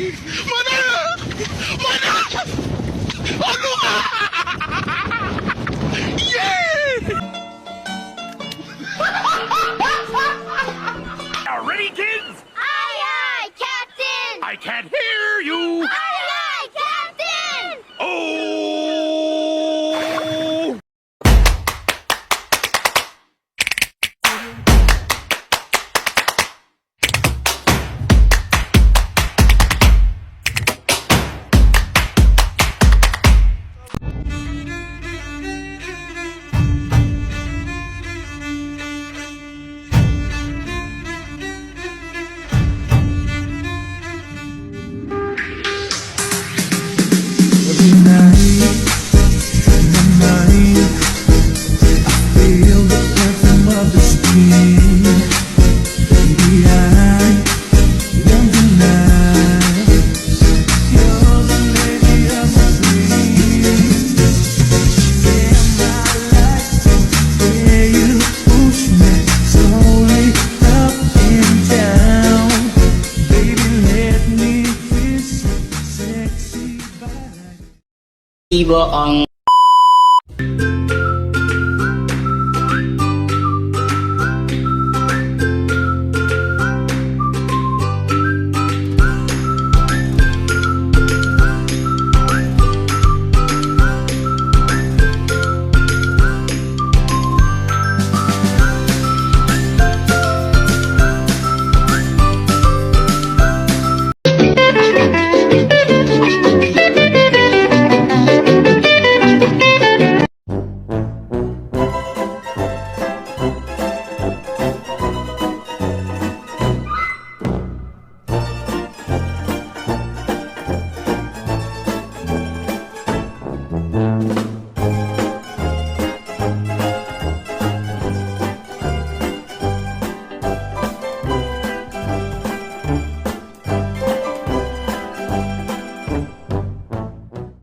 Mana? Mana? Ano ka? Yeah! Are ready, kids? Aye, aye, Captain! I can't hear you! Aye, aye, Captain! Oh! Every night in my mind, I feel the perfume of the skin. Baby, I won't deny you're the lady of my dreams. Yeah, my life, yeah, you push me slowly up and down. Baby, let me kiss you, sexy body. Ibo ang